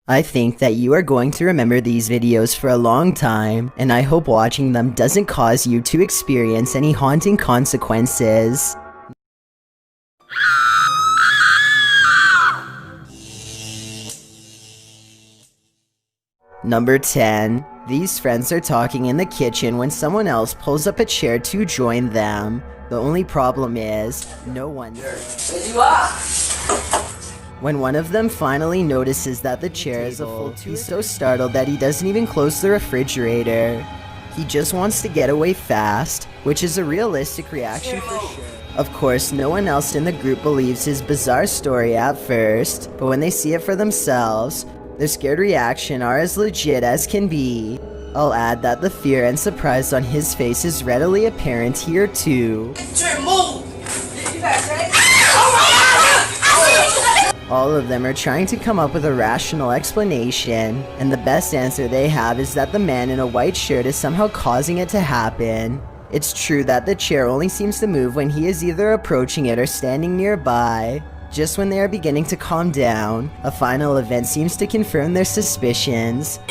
I think that you are going to remember these videos for a long time, and I hope watching them doesn't cause you to experience any haunting consequences. Number 10. These friends are talking in the kitchen when someone else pulls up a chair to join them. The only problem is, no one's there. When one of them finally notices that the chair is a full, he's so startled that he doesn't even close the refrigerator. He just wants to get away fast, which is a realistic reaction for sure. Of course, no one else in the group believes his bizarre story at first, but when they see it for themselves, their scared reaction are as legit as can be. I'll add that the fear and surprise on his face is readily apparent here too. All of them are trying to come up with a rational explanation, and the best answer they have is that the man in a white shirt is somehow causing it to happen. It's true that the chair only seems to move when he is either approaching it or standing nearby. Just when they are beginning to calm down, a final event seems to confirm their suspicions.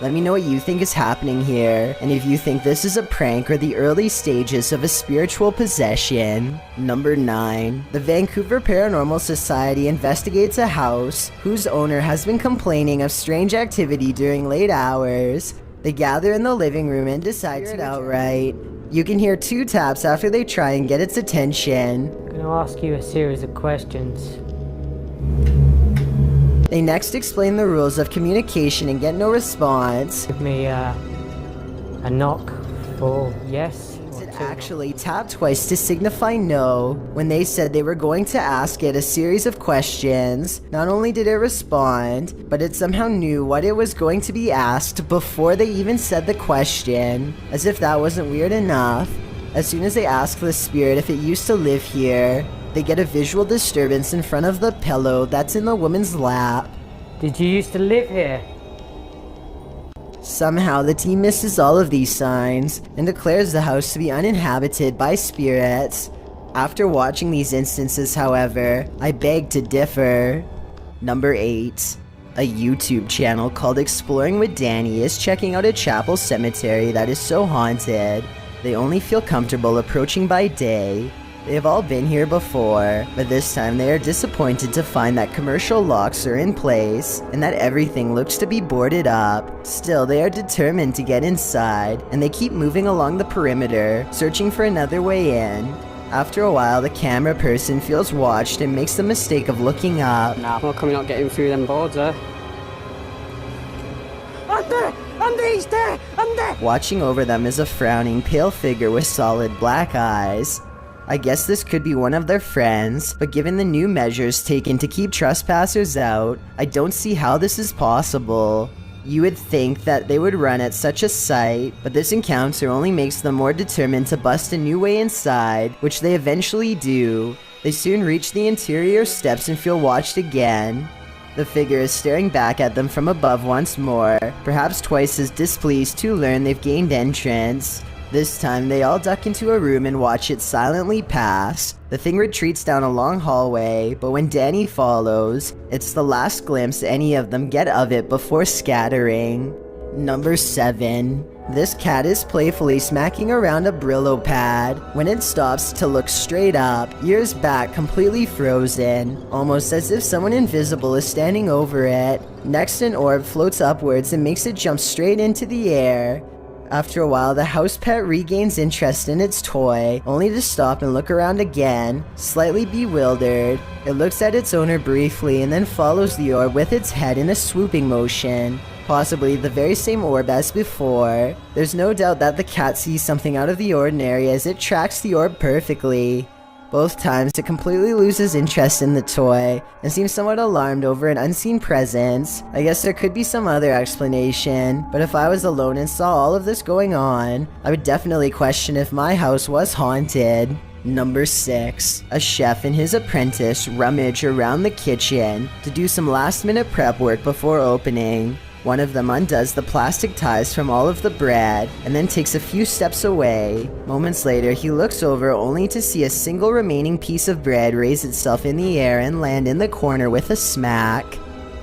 Let me know what you think is happening here, and if you think this is a prank or the early stages of a spiritual possession. Number 9. The Vancouver Paranormal Society investigates a house whose owner has been complaining of strange activity during late hours. They gather in the living room and decide it outright. You can hear 2 taps after they try and get its attention. I'm going to ask you a series of questions. They next explain the rules of communication and get no response. Give me a knock for yes or It two. actually tapped twice to signify no. When they said they were going to ask it a series of questions, not only did it respond, but it somehow knew what it was going to be asked before they even said the question. As if that wasn't weird enough, as soon as they ask the spirit if it used to live here, they get a visual disturbance in front of the pillow that's in the woman's lap. Did you used to live here? Somehow, the team misses all of these signs and declares the house to be uninhabited by spirits. After watching these instances, however, I beg to differ. Number 8. A YouTube channel called Exploring with Danny is checking out a chapel cemetery that is so haunted. They only feel comfortable approaching by day. They have all been here before, but this time they are disappointed to find that commercial locks are in place and that everything looks to be boarded up. Still, they are determined to get inside, and they keep moving along the perimeter, searching for another way in. After a while, the camera person feels watched and makes the mistake of looking up. Nah, how come you're not getting through them boards, eh? He's there! Watching over them is a frowning, pale figure with solid black eyes. I guess this could be one of their friends, but given the new measures taken to keep trespassers out, I don't see how this is possible. You would think that they would run at such a sight, but this encounter only makes them more determined to bust a new way inside, which they eventually do. They soon reach the interior steps and feel watched again. The figure is staring back at them from above once more, perhaps twice as displeased to learn they've gained entrance. This time, they all duck into a room and watch it silently pass. The thing retreats down a long hallway, but when Danny follows, it's the last glimpse any of them get of it before scattering. Number 7. This cat is playfully smacking around a Brillo pad when it stops to look straight up, ears back completely frozen, almost as if someone invisible is standing over it. Next, an orb floats upwards and makes it jump straight into the air. After a while, the house pet regains interest in its toy, only to stop and look around again, slightly bewildered. It looks at its owner briefly and then follows the orb with its head in a swooping motion, possibly the very same orb as before. There's no doubt that the cat sees something out of the ordinary as it tracks the orb perfectly. Both times, it completely loses interest in the toy and seems somewhat alarmed over an unseen presence. I guess there could be some other explanation, but if I was alone and saw all of this going on, I would definitely question if my house was haunted. Number 6. A chef and his apprentice rummage around the kitchen to do some last-minute prep work before opening. One of them undoes the plastic ties from all of the bread and then takes a few steps away. Moments later, he looks over only to see a single remaining piece of bread raise itself in the air and land in the corner with a smack.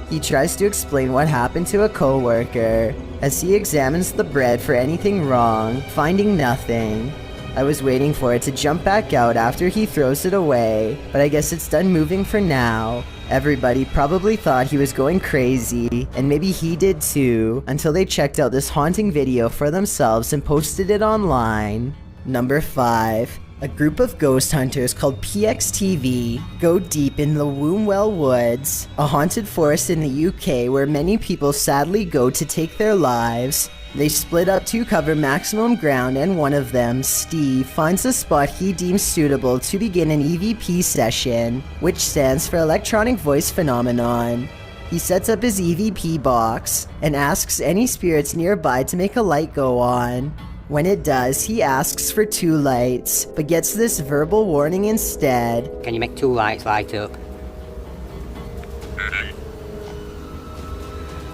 He tries to explain what happened to a coworker as he examines the bread for anything wrong, finding nothing. I was waiting for it to jump back out after he throws it away, but I guess it's done moving for now. Everybody probably thought he was going crazy, and maybe he did too, until they checked out this haunting video for themselves and posted it online. Number 5. A group of ghost hunters called PXTV go deep in the Wombwell Woods, a haunted forest in the UK where many people sadly go to take their lives. They split up to cover maximum ground, and one of them, Steve, finds a spot he deems suitable to begin an EVP session, which stands for Electronic Voice Phenomenon. He sets up his EVP box and asks any spirits nearby to make a light go on. When it does, he asks for 2 lights, but gets this verbal warning instead. Can you make 2 lights light up?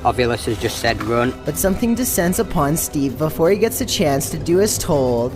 Ovilus has just said run. But something descends upon Steve before he gets a chance to do as told.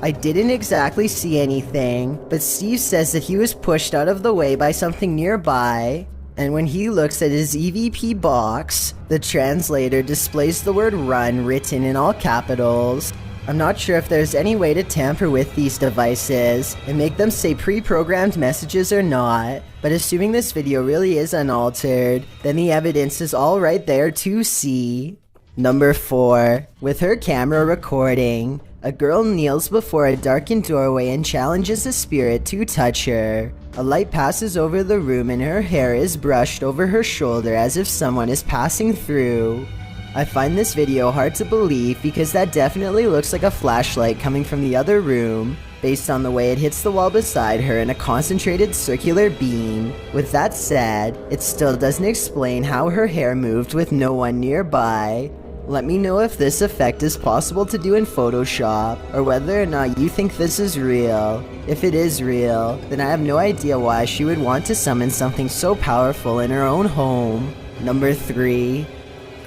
I didn't exactly see anything, but Steve says that he was pushed out of the way by something nearby. And when he looks at his EVP box, the translator displays the word run written in all capitals. I'm not sure if there's any way to tamper with these devices and make them say pre-programmed messages or not, but assuming this video really is unaltered, then the evidence is all right there to see. Number 4. With her camera recording, a girl kneels before a darkened doorway and challenges a spirit to touch her. A light passes over the room and her hair is brushed over her shoulder as if someone is passing through. I find this video hard to believe because that definitely looks like a flashlight coming from the other room, based on the way it hits the wall beside her in a concentrated circular beam. With that said, it still doesn't explain how her hair moved with no one nearby. Let me know if this effect is possible to do in Photoshop, or whether or not you think this is real. If it is real, then I have no idea why she would want to summon something so powerful in her own home. Number 3.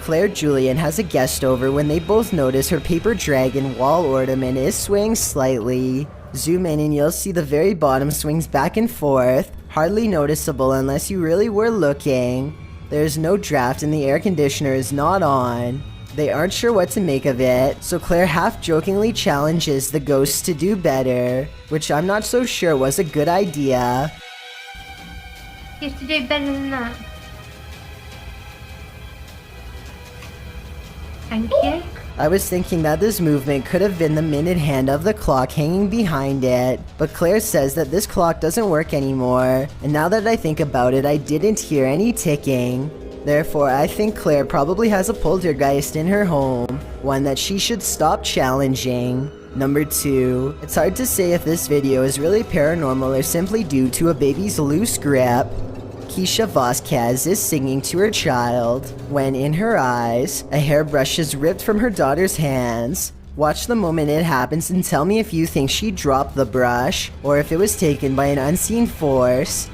Claire Julian has a guest over when they both notice her paper dragon wall ornament is swaying slightly. Zoom in and you'll see the very bottom swings back and forth, hardly noticeable unless you really were looking. There's no draft and the air conditioner is not on. They aren't sure what to make of it, so Claire half-jokingly challenges the ghosts to do better, which I'm not so sure was a good idea. You have to do better than that. Thank you. I was thinking that this movement could have been the minute hand of the clock hanging behind it, but Claire says that this clock doesn't work anymore, and now that I think about it, I didn't hear any ticking. Therefore, I think Claire probably has a poltergeist in her home, one that she should stop challenging. Number 2. It's hard to say if this video is really paranormal or simply due to a baby's loose grip. Keisha Vasquez is singing to her child when, in her eyes, a hairbrush is ripped from her daughter's hands. Watch the moment it happens and tell me if you think she dropped the brush or if it was taken by an unseen force.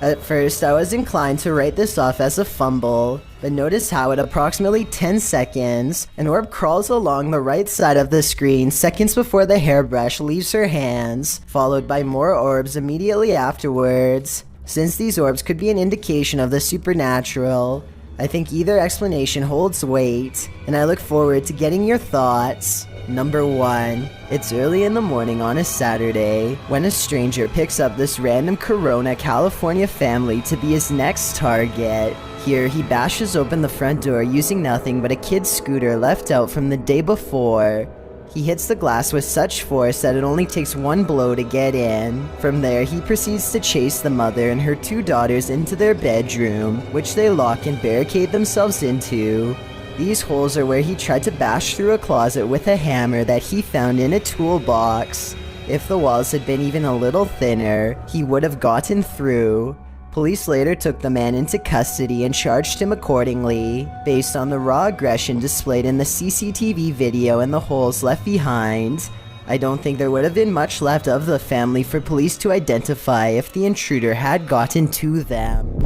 At first, I was inclined to write this off as a fumble, but notice how at approximately 10 seconds, an orb crawls along the right side of the screen seconds before the hairbrush leaves her hands, followed by more orbs immediately afterwards. Since these orbs could be an indication of the supernatural, I think either explanation holds weight, and I look forward to getting your thoughts. Number 1. It's early in the morning on a Saturday when a stranger picks up this random Corona, California family to be his next target. Here, he bashes open the front door using nothing but a kid's scooter left out from the day before. He hits the glass with such force that it only takes one blow to get in. From there, he proceeds to chase the mother and her 2 daughters into their bedroom, which they lock and barricade themselves into. These holes are where he tried to bash through a closet with a hammer that he found in a toolbox. If the walls had been even a little thinner, he would have gotten through. Police later took the man into custody and charged him accordingly, based on the raw aggression displayed in the CCTV video and the holes left behind. I don't think there would have been much left of the family for police to identify if the intruder had gotten to them.